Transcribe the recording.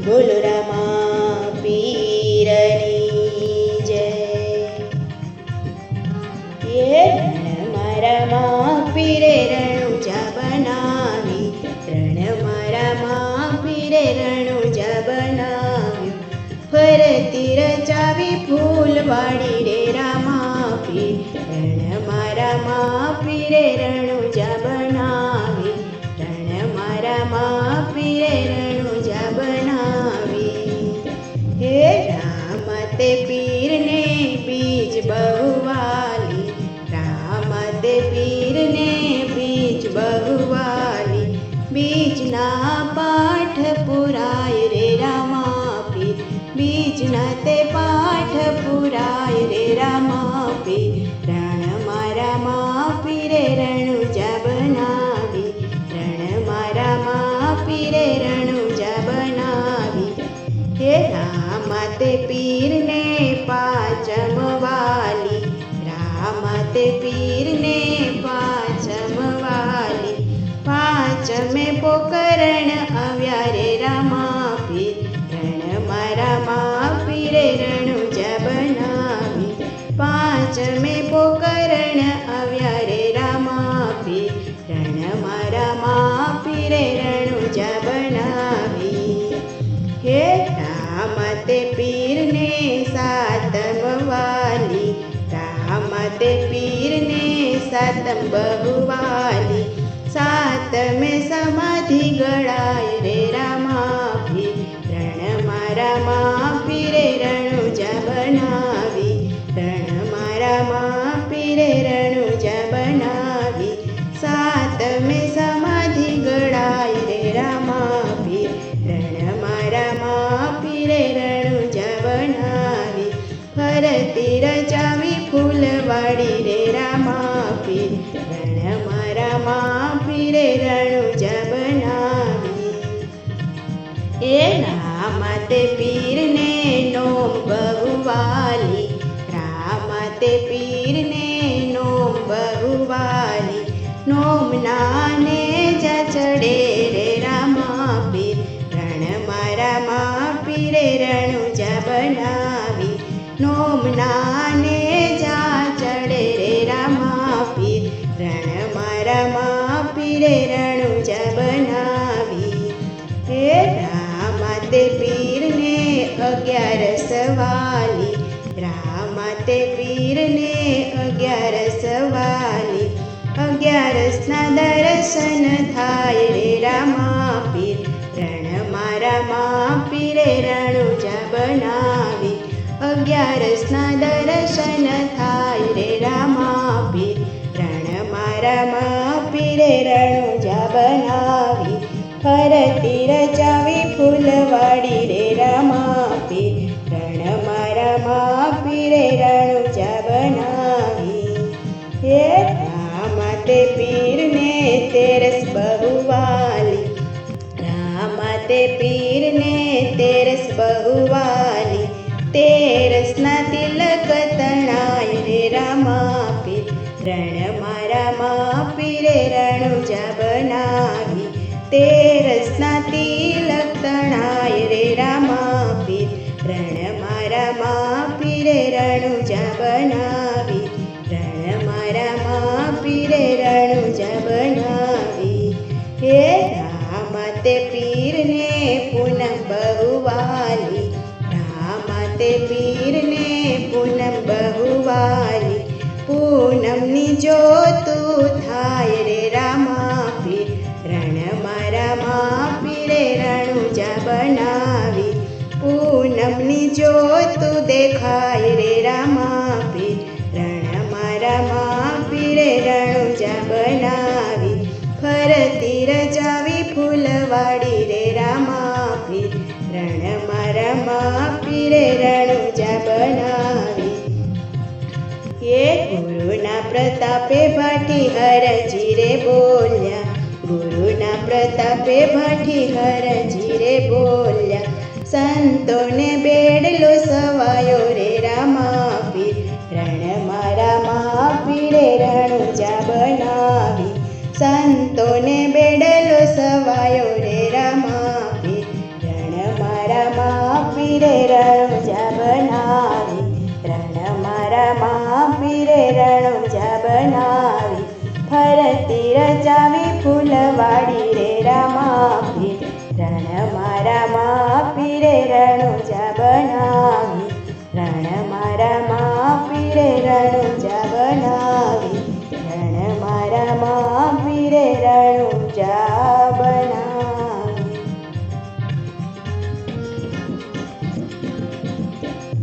બોલો રામા પીરની જય. એ રણમાં રામા પીરે રણુજા બનાવી, રણમાં રામા પીરે રણુજા બનાવ્યું. ફરતી રચાવી ફૂલવાડી રે રામા પીર, રણમાં રામા પીરે રણુજા બનાવી, રણમાં રામા પીરે રણુજા બનાવી. હે રામ તે પીરને બીજ બહુ વાલી, રામ તે પીરને બીજ બહુ વાલી. બીજના પાઠ પુરાય રે રામા પીર, બીજના તે પાઠ પુરાય રે રામા પીર. રણમાં રામા પીરે રણુજા બનાવી, રણમાં રામા પીરે રણુજા બનાવી. હે રામ તે પીરને પાંચમ વાલી, રામ તે પીરને પાંચમ વાલી. પાંચમે પોકરણ આવ્યા રે રામા પીર, રણમાં રામા પીરે રણુજા બનાવી. પાંચમે પોકરણ આવ્યા રે રામા પીર, રણમાં રામા પીરે રણુજા બનાવી. હે રામ તે પીરને સાતમ વાલી, રામ તે પીરને સાતમ બહુ વાલી. સાતમે સમાધિ ગળાય રે રામા પીર, રણમાં રામા પીરે રણુજા બનાવી, રણમાં રામા પીરે રણુજા બનાવી. સાતમે સમાધિ ગળાય રે રામા પીર, રણમાં રામા પીરે રણુજા બનાવી. ફરતી રચાવી ફૂલવાડી રે રામા પીર, રણમાં રામા પીરે રણુજા બનાવી. એ રામ તે પીરને નોમ બહુ વાલી, રામ તે પીરને નોમ બહુ વાલી. નોમના ને જા ચડે રે રામા પીર, રણમાં રામા પીરે રણુજા બનાવી. નોમના ને જા ચડે રે રામા પીર, રણમાં રામા પીરે રણુજા બનાવી. હે રામ તે પીરને 11 વાલી, રામ તે પીરને 11 વાલી. 11ના દર્શન થાય રે રામા પીર, રણમાં રામા પીરે રણુજા બનાવી. 11ના દર્શન થાય રે રામા પીર, રણમાં રામા પીરે રણુજા બનાવી. ફરતી રચાવી ફૂલવાડી રે રામા પીર, રણમાં રામા પીરે રણુજા બનાવી. હે રામ તે પીરને 13 બહુ વાલી, રામ તે પીરને 13 બહુ વાલી. 13ના તિલક તણાય રે રામા પીર, રણમાં રામા પીરે રણુજા બનાવી. 13ના તિલક તણાય રે રામા પીર, રણમાં રામા પીરે રણુજા બનાવી, રણમાં રામા પીરે રણુજા બનાવી. હે રામ તે પીરને પૂનમ બહુ વાલી, રામ તે પીરને પૂનમ બહુ વાલી. પૂનમની જ્યોતું થાય રે રામા પીર, રણમાં રામા પીરે રણુજા બનાવી. પૂનમની જ્યોતું દેખાય રે રામા પીર, રણમાં રામા પીરે રણુજા બનાવી. ફરતી રચાવી ફૂલવાડી રે રામા પીર, રણમાં રામા પીરે રણુજા બનાવી. એ ગુરુના પ્રતાપે ભાટી હરજી રે બોલ્યા, ગુરુના પ્રતાપે ભાટી હરજી રે બોલ્યા. સંતોને બેડલો સવાયો રે રામા પીર, રણમાં રામા પીરે રણુજા બનાવી. સંતોને બેડલો સવાયો રે રામા પીર, રણમાં પીરે રણુજા બનાવી, રણમાં રમા પીરે રણુજા બનાવી, ફરતી રચાવી ફૂલવાડી રે રમા પીર, રણમાં રમા પીરે રણુજા બનાવી, રણમાં રમા પીરે રણુજા બનાવી.